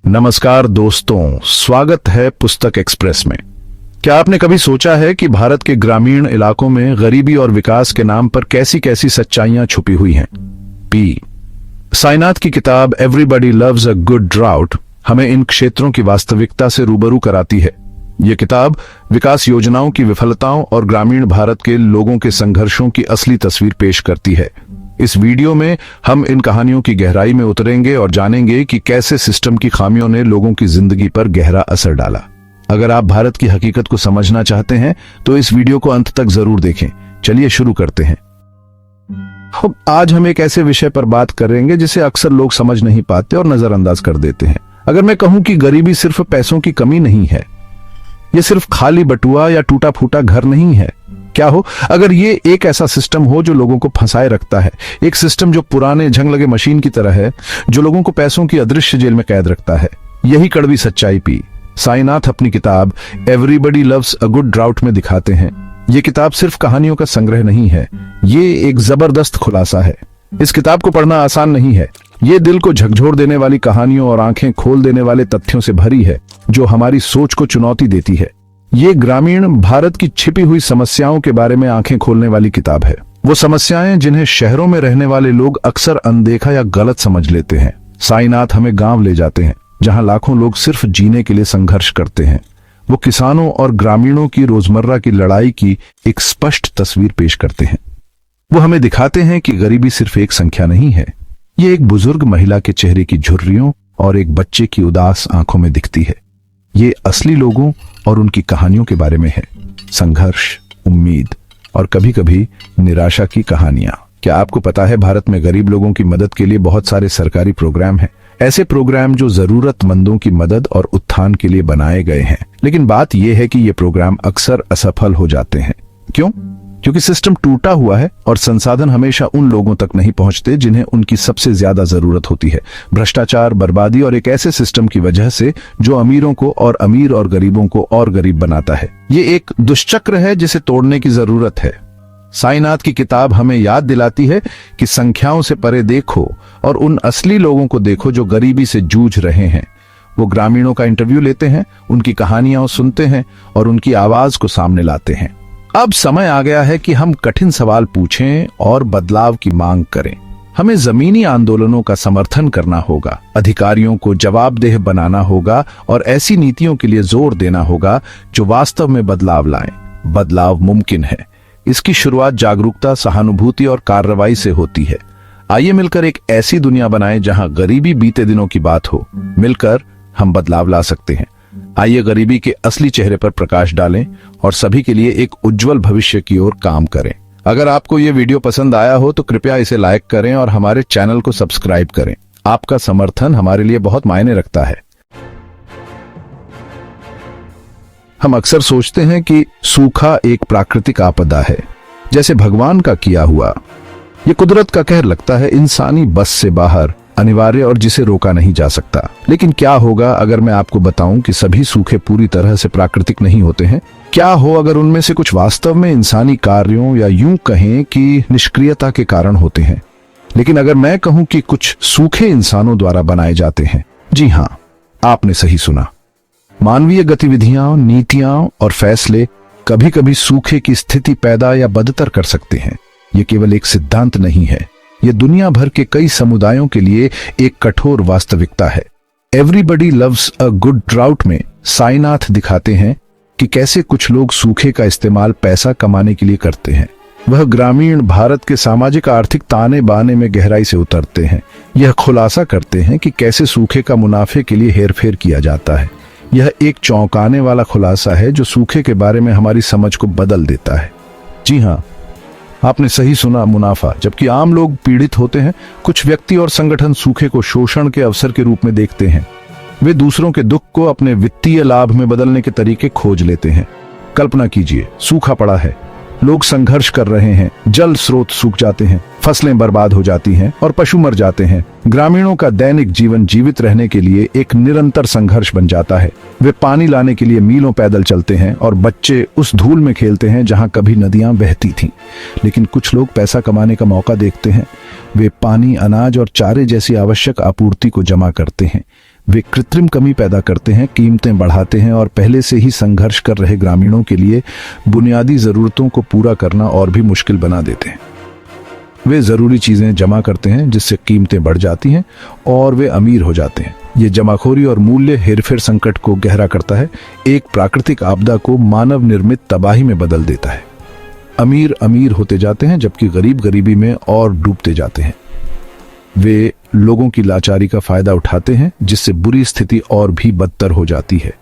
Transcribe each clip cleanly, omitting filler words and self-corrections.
नमस्कार दोस्तों, स्वागत है पुस्तक एक्सप्रेस में। क्या आपने कभी सोचा है कि भारत के ग्रामीण इलाकों में गरीबी और विकास के नाम पर कैसी कैसी सच्चाइयां छुपी हुई हैं? पी साईनाथ की किताब everybody loves a good drought हमें इन क्षेत्रों की वास्तविकता से रूबरू कराती है। यह किताब विकास योजनाओं की विफलताओं और ग्रामीण भारत के लोगों के संघर्षों की असली तस्वीर पेश करती है। इस वीडियो में हम इन कहानियों की गहराई में उतरेंगे और जानेंगे कि कैसे सिस्टम की खामियों ने लोगों की जिंदगी पर गहरा असर डाला। अगर आप भारत की हकीकत को समझना चाहते हैं तो इस वीडियो को अंत तक जरूर देखें। चलिए शुरू करते हैं। आज हम एक ऐसे विषय पर बात करेंगे जिसे अक्सर लोग समझ नहीं पाते और नजरअंदाज कर देते हैं। अगर मैं कहूं कि गरीबी सिर्फ पैसों की कमी नहीं है, ये सिर्फ खाली बटुआ या टूटा फूटा घर नहीं है, क्या हो अगर ये एक ऐसा सिस्टम हो जो लोगों को फंसाए रखता है, एक सिस्टम जो पुराने झंग लगे मशीन की तरह है, जो लोगों को पैसों की अदृश्य जेल में कैद रखता है। यही कड़वी सच्चाई पी साईनाथ अपनी किताब everybody loves a good drought में दिखाते हैं। ये किताब सिर्फ कहानियों का संग्रह नहीं है, ये एक जबरदस्त खुलासा है। इस किताब को पढ़ना आसान नहीं है। ये दिल को झकझोर देने वाली कहानियों और आंखें खोल देने वाले तथ्यों से भरी है जो हमारी सोच को चुनौती देती है। ये ग्रामीण भारत की छिपी हुई समस्याओं के बारे में आंखें खोलने वाली किताब है। वो समस्याएं जिन्हें शहरों में रहने वाले लोग अक्सर अनदेखा या गलत समझ लेते हैं। साईनाथ हमें गांव ले जाते हैं जहां लाखों लोग सिर्फ जीने के लिए संघर्ष करते हैं। वो किसानों और ग्रामीणों की रोजमर्रा की लड़ाई की एक स्पष्ट तस्वीर पेश करते हैं। वो हमें दिखाते हैं कि गरीबी सिर्फ एक संख्या नहीं है, ये एक बुजुर्ग महिला के चेहरे की झुर्रियों और एक बच्चे की उदास आंखों में दिखती है। ये असली लोगों और उनकी कहानियों के बारे में है। संघर्ष, उम्मीद और कभी कभी निराशा की कहानियां। क्या आपको पता है भारत में गरीब लोगों की मदद के लिए बहुत सारे सरकारी प्रोग्राम हैं, ऐसे प्रोग्राम जो जरूरतमंदों की मदद और उत्थान के लिए बनाए गए हैं। लेकिन बात यह है कि ये प्रोग्राम अक्सर असफल हो जाते हैं। क्यों? क्योंकि सिस्टम टूटा हुआ है और संसाधन हमेशा उन लोगों तक नहीं पहुंचते जिन्हें उनकी सबसे ज्यादा जरूरत होती है। भ्रष्टाचार, बर्बादी और एक ऐसे सिस्टम की वजह से जो अमीरों को और अमीर और गरीबों को और गरीब बनाता है। ये एक दुष्चक्र है जिसे तोड़ने की जरूरत है। साईनाथ की किताब हमें याद दिलाती है कि संख्याओं से परे देखो और उन असली लोगों को देखो जो गरीबी से जूझ रहे हैं। वो ग्रामीणों का इंटरव्यू लेते हैं, उनकी कहानियां सुनते हैं और उनकी आवाज को सामने लाते हैं। अब समय आ गया है कि हम कठिन सवाल पूछें और बदलाव की मांग करें। हमें जमीनी आंदोलनों का समर्थन करना होगा, अधिकारियों को जवाबदेह बनाना होगा और ऐसी नीतियों के लिए जोर देना होगा जो वास्तव में बदलाव लाएं। बदलाव मुमकिन है। इसकी शुरुआत जागरूकता, सहानुभूति और कार्रवाई से होती है। आइए मिलकर एक ऐसी दुनिया बनाएं जहां गरीबी बीते दिनों की बात हो। मिलकर हम बदलाव ला सकते हैं। आइए गरीबी के असली चेहरे पर प्रकाश डालें और सभी के लिए एक उज्जवल भविष्य की ओर काम करें। अगर आपको यह वीडियो पसंद आया हो तो कृपया इसे लाइक करें और हमारे चैनल को सब्सक्राइब करें। आपका समर्थन हमारे लिए बहुत मायने रखता है। हम अक्सर सोचते हैं कि सूखा एक प्राकृतिक आपदा है, जैसे भगवान का किया हुआ। ये कुदरत का कहर लगता है, इंसानी बस से बाहर, अनिवार्य और जिसे रोका नहीं जा सकता। लेकिन क्या होगा अगर मैं आपको बताऊं कि सभी सूखे पूरी तरह से प्राकृतिक नहीं होते हैं? क्या हो अगर उनमें से कुछ वास्तव में इंसानी कार्यों या यूं कहें कि निष्क्रियता के कारण होते हैं? लेकिन अगर मैं कहूं कि कुछ सूखे इंसानों द्वारा बनाए जाते हैं, जी हां, आपने सही सुना। मानवीय गतिविधियां, नीतियां और फैसले कभी कभी सूखे की स्थिति पैदा या बदतर कर सकते हैं। यह केवल एक सिद्धांत नहीं है, यह दुनिया भर के कई समुदायों के लिए एक कठोर वास्तविकता है। Everybody loves a good drought में साईनाथ दिखाते हैं कि कैसे कुछ लोग सूखे का इस्तेमाल पैसा कमाने के लिए करते हैं। वह ग्रामीण भारत के सामाजिक आर्थिक ताने बाने में गहराई से उतरते हैं। यह खुलासा करते हैं कि कैसे सूखे का मुनाफे के लिए हेरफेर किया जाता है। यह एक चौंकाने वाला खुलासा है जो सूखे के बारे में हमारी समझ को बदल देता है। जी हां, आपने सही सुना, मुनाफा। जबकि आम लोग पीड़ित होते हैं, कुछ व्यक्ति और संगठन सूखे को शोषण के अवसर के रूप में देखते हैं। वे दूसरों के दुख को अपने वित्तीय लाभ में बदलने के तरीके खोज लेते हैं। कल्पना कीजिए, सूखा पड़ा है, लोग संघर्ष कर रहे हैं, जल स्रोत सूख जाते हैं, फसलें बर्बाद हो जाती हैं और पशु मर जाते हैं। ग्रामीणों का दैनिक जीवन जीवित रहने के लिए एक निरंतर संघर्ष बन जाता है। वे पानी लाने के लिए मीलों पैदल चलते हैं और बच्चे उस धूल में खेलते हैं जहां कभी नदियां बहती थीं। लेकिन कुछ लोग पैसा कमाने का मौका देखते हैं। वे पानी, अनाज और चारे जैसी आवश्यक आपूर्ति को जमा करते हैं। वे कृत्रिम कमी पैदा करते हैं, कीमतें बढ़ाते हैं और पहले से ही संघर्ष कर रहे ग्रामीणों के लिए बुनियादी जरूरतों को पूरा करना और भी मुश्किल बना देते हैं। वे जरूरी चीजें जमा करते हैं जिससे कीमतें बढ़ जाती हैं और वे अमीर हो जाते हैं। ये जमाखोरी और मूल्य हेरफेर संकट को गहरा करता है, एक प्राकृतिक आपदा को मानव निर्मित तबाही में बदल देता है। अमीर अमीर होते जाते हैं जबकि गरीब गरीबी में और डूबते जाते हैं। वे लोगों की लाचारी का फायदा उठाते हैं जिससे बुरी स्थिति और भी बदतर हो जाती है।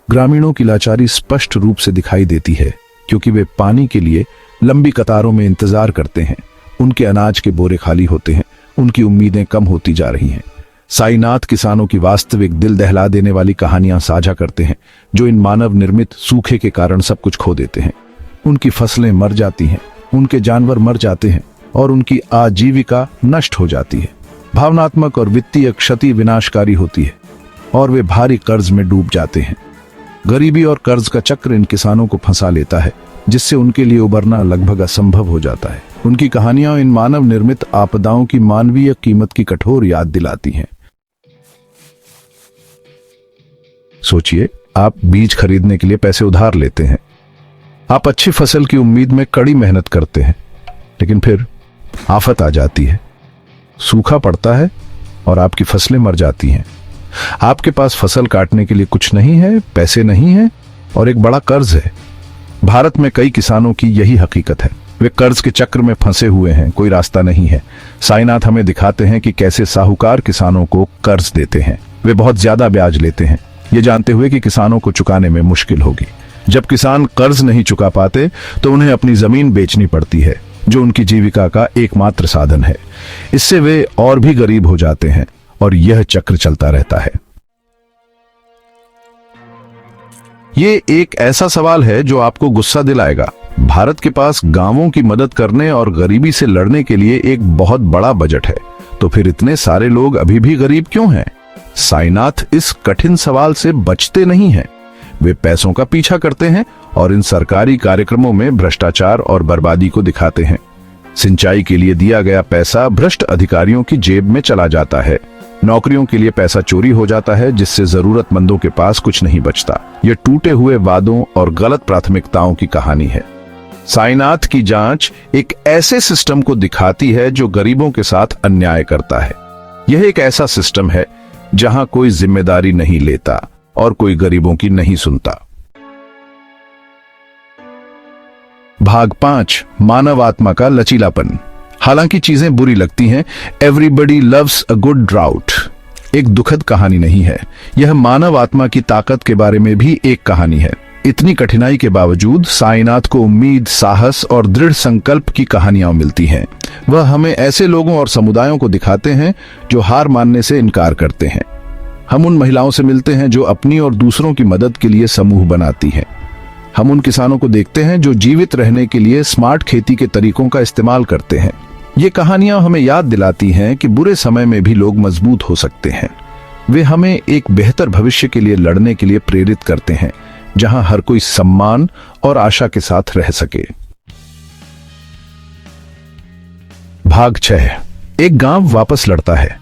ग्रामीणों की लाचारी स्पष्ट रूप से दिखाई देती है क्योंकि वे पानी के लिए लंबी कतारों में इंतजार करते हैं। उनके अनाज के बोरे खाली होते हैं, उनकी उम्मीदें कम होती जा रही हैं। साईनाथ किसानों की वास्तविक दिल दहला देने वाली कहानियां साझा करते हैं जो इन मानव निर्मित सूखे के कारण सब कुछ खो देते हैं। उनकी फसलें मर जाती हैं, उनके जानवर मर जाते हैं और उनकी आजीविका नष्ट हो जाती है। भावनात्मक और वित्तीय क्षति विनाशकारी होती है और वे भारी कर्ज में डूब जाते हैं। गरीबी और कर्ज का चक्र इन किसानों को फंसा लेता है जिससे उनके लिए उबरना लगभग असंभव हो जाता है। उनकी कहानियां इन मानव निर्मित आपदाओं की मानवीय कीमत की कठोर याद दिलाती हैं। सोचिए, आप बीज खरीदने के लिए पैसे उधार लेते हैं, आप अच्छी फसल की उम्मीद में कड़ी मेहनत करते हैं, लेकिन फिर आफत आ जाती है, सूखा पड़ता है और आपकी फसलें मर जाती हैं। आपके पास फसल काटने के लिए कुछ नहीं है, पैसे नहीं है और एक बड़ा कर्ज है। भारत में कई किसानों की यही हकीकत है। वे कर्ज के चक्र में फंसे हुए हैं, कोई रास्ता नहीं है। साईनाथ हमें दिखाते हैं कि कैसे साहूकार किसानों को कर्ज देते हैं। वे बहुत ज्यादा ब्याज लेते हैं, ये जानते हुए कि किसानों को चुकाने में मुश्किल होगी। जब किसान कर्ज नहीं चुका पाते तो उन्हें अपनी जमीन बेचनी पड़ती है जो उनकी जीविका का एकमात्र साधन है। इससे वे और भी गरीब हो जाते हैं और यह चक्र चलता रहता है। ये एक ऐसा सवाल है जो आपको गुस्सा दिलाएगा। भारत के पास गांवों की मदद करने और गरीबी से लड़ने के लिए एक बहुत बड़ा बजट है, तो फिर इतने सारे लोग अभी भी गरीब क्यों हैं? साईनाथ इस कठिन सवाल से बचते नहीं हैं। वे पैसों का पीछा करते हैं और इन सरकारी कार्यक्रमों में भ्रष्टाचार और बर्बादी को दिखाते हैं। सिंचाई के लिए दिया गया पैसा भ्रष्ट अधिकारियों की जेब में चला जाता है। नौकरियों के लिए पैसा चोरी हो जाता है जिससे जरूरतमंदों के पास कुछ नहीं बचता। यह टूटे हुए वादों और गलत प्राथमिकताओं की कहानी है। साईनाथ की जांच एक ऐसे सिस्टम को दिखाती है जो गरीबों के साथ अन्याय करता है। यह एक ऐसा सिस्टम है जहां कोई जिम्मेदारी नहीं लेता और कोई गरीबों की नहीं सुनता। भाग 5, मानव आत्मा का लचीलापन। हालांकि चीजें बुरी लगती हैं, everybody loves a good drought एक दुखद कहानी नहीं है। यह मानव आत्मा की ताकत के बारे में भी एक कहानी है। इतनी कठिनाई के बावजूद साईनाथ को उम्मीद, साहस और दृढ़ संकल्प की कहानियां मिलती हैं। वह हमें ऐसे लोगों और समुदायों को दिखाते हैं जो हार मानने से इनकार करते हैं। हम उन महिलाओं से मिलते हैं जो अपनी और दूसरों की मदद के लिए समूह बनाती हैं। हम उन किसानों को देखते हैं जो जीवित रहने के लिए स्मार्ट खेती के तरीकों का इस्तेमाल करते हैं। ये कहानियां हमें याद दिलाती हैं कि बुरे समय में भी लोग मजबूत हो सकते हैं। वे हमें एक बेहतर भविष्य के लिए लड़ने के लिए प्रेरित करते हैं जहां हर कोई सम्मान और आशा के साथ रह सके। भाग 6, एक गांव वापस लड़ता है।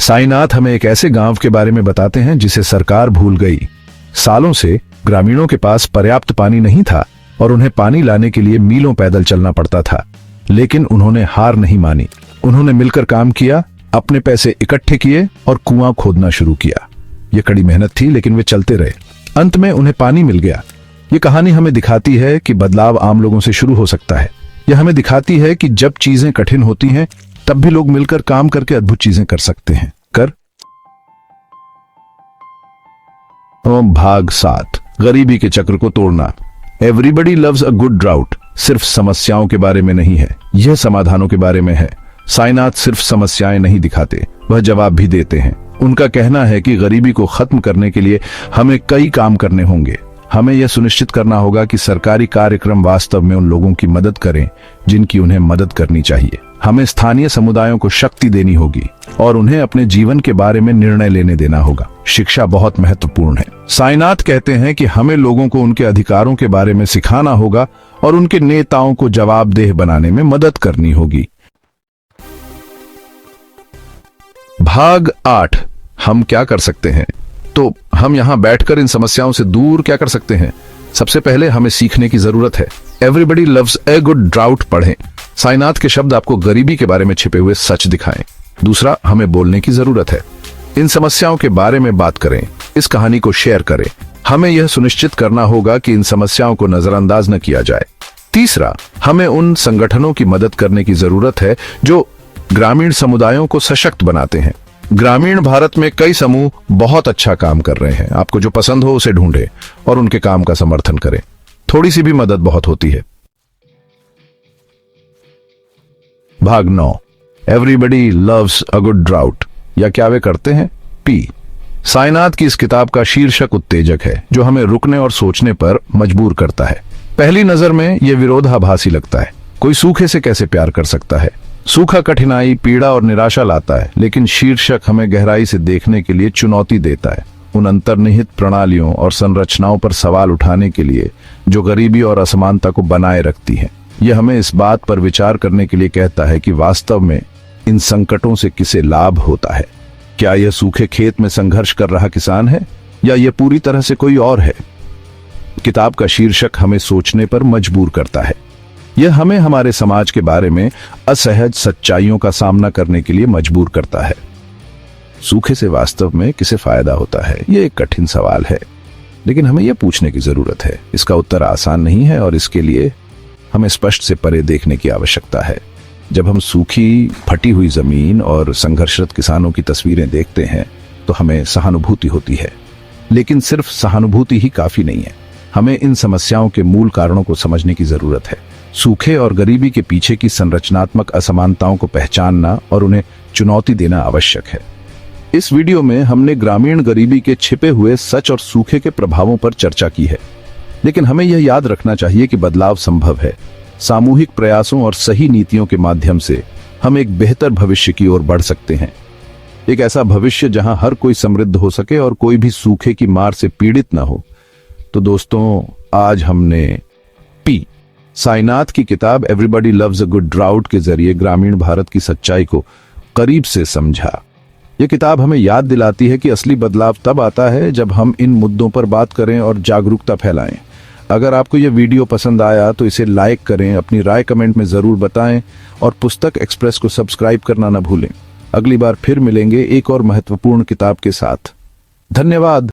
साईनाथ हमें एक ऐसे गांव के बारे में बताते हैं जिसे सरकार भूल गई। सालों से ग्रामीणों के पास पर्याप्त पानी नहीं था और उन्हें पानी लाने के लिए मीलों पैदल चलना पड़ता था, लेकिन उन्होंने हार नहीं मानी। उन्होंने मिलकर काम किया, अपने पैसे इकट्ठे किए और कुआं खोदना शुरू किया। यह कड़ी मेहनत थी लेकिन वे चलते रहे। अंत में उन्हें पानी मिल गया। ये कहानी हमें दिखाती है कि बदलाव आम लोगों से शुरू हो सकता है। यह हमें दिखाती है कि जब चीजें कठिन होती हैं तब भी लोग मिलकर काम करके अद्भुत चीजें कर सकते हैं। भाग 7, गरीबी के चक्र को तोड़ना। Everybody loves a good drought सिर्फ समस्याओं के बारे में नहीं है, यह समाधानों के बारे में है। साईनाथ सिर्फ समस्याएं नहीं दिखाते, वह जवाब भी देते हैं। उनका कहना है कि गरीबी को खत्म करने के लिए हमें कई काम करने होंगे। हमें यह सुनिश्चित करना होगा कि सरकारी कार्यक्रम वास्तव में उन लोगों की मदद करें जिनकी उन्हें मदद करनी चाहिए। हमें स्थानीय समुदायों को शक्ति देनी होगी और उन्हें अपने जीवन के बारे में निर्णय लेने देना होगा। शिक्षा बहुत महत्वपूर्ण है। साईनाथ कहते हैं कि हमें लोगों को उनके अधिकारों के बारे में सिखाना होगा और उनके नेताओं को जवाबदेह बनाने में मदद करनी होगी। भाग 8, हम क्या कर सकते हैं? तो हम यहाँ बैठकर इन समस्याओं से दूर क्या कर सकते हैं? सबसे पहले हमें सीखने की जरूरत है। Everybody loves a good drought पढ़ें। साईनाथ के शब्द आपको गरीबी के बारे में छिपे हुए सच दिखाएं। दूसरा, हमें बोलने की जरूरत है। इन समस्याओं के बारे में बात करें, इस कहानी को शेयर करें। हमें यह सुनिश्चित करना होगा कि इन समस्याओं को नजरअंदाज न किया जाए। तीसरा, हमें उन संगठनों की मदद करने की जरूरत है जो ग्रामीण समुदायों को सशक्त बनाते हैं। ग्रामीण भारत में कई समूह बहुत अच्छा काम कर रहे हैं। आपको जो पसंद हो उसे ढूंढें और उनके काम का समर्थन करें। थोड़ी सी भी मदद बहुत होती है। भाग 9, everybody loves a good drought, या क्या वे करते हैं? पी। साईनाथ की इस किताब का शीर्षक उत्तेजक है, जो हमें रुकने और सोचने पर मजबूर करता है। पहली नजर में यह विरोधाभासी लगता है। कोई सूखे से कैसे प्यार कर सकता है? सूखा कठिनाई, पीड़ा और निराशा लाता है, लेकिन शीर्षक हमें गहराई से देखने के लिए चुनौती देता है, उन अंतर्निहित प्रणालियों और संरचनाओं पर सवाल उठाने के लिए जो गरीबी और असमानता को बनाए रखती हैं। यह हमें इस बात पर विचार करने के लिए कहता है कि वास्तव में इन संकटों से किसे लाभ होता है। क्या यह सूखे खेत में संघर्ष कर रहा किसान है, या यह पूरी तरह से कोई और है? किताब का शीर्षक हमें सोचने पर मजबूर करता है। यह हमें हमारे समाज के बारे में असहज सच्चाइयों का सामना करने के लिए मजबूर करता है। सूखे से वास्तव में किसे फायदा होता है? यह एक कठिन सवाल है, लेकिन हमें यह पूछने की जरूरत है। इसका उत्तर आसान नहीं है और इसके लिए हमें स्पष्ट से परे देखने की आवश्यकता है। जब हम सूखी, फटी हुई जमीन और संघर्षरत किसानों की तस्वीरें देखते हैं तो हमें सहानुभूति होती है, लेकिन सिर्फ सहानुभूति ही काफी नहीं है। हमें इन समस्याओं के मूल कारणों को समझने की जरूरत है। सूखे और गरीबी के पीछे की संरचनात्मक असमानताओं को पहचानना और उन्हें चुनौती देना आवश्यक है। इस वीडियो में हमने ग्रामीण गरीबी के छिपे हुए सच और सूखे के प्रभावों पर चर्चा की है, लेकिन हमें यह याद रखना चाहिए कि बदलाव संभव है। सामूहिक प्रयासों और सही नीतियों के माध्यम से हम एक बेहतर भविष्य की ओर बढ़ सकते हैं। एक ऐसा भविष्य जहां हर कोई समृद्ध हो सके और कोई भी सूखे की मार से पीड़ित न हो। तो दोस्तों, आज हमने पी साईनाथ की किताब everybody loves a good drought के जरिए ग्रामीण भारत की सच्चाई को करीब से समझा। यह किताब हमें याद दिलाती है कि असली बदलाव तब आता है जब हम इन मुद्दों पर बात करें और जागरूकता फैलाएं। अगर आपको यह वीडियो पसंद आया तो इसे लाइक करें, अपनी राय कमेंट में जरूर बताएं और पुस्तक एक्सप्रेस को सब्सक्राइब करना न भूलें। अगली बार फिर मिलेंगे एक और महत्वपूर्ण किताब के साथ। धन्यवाद।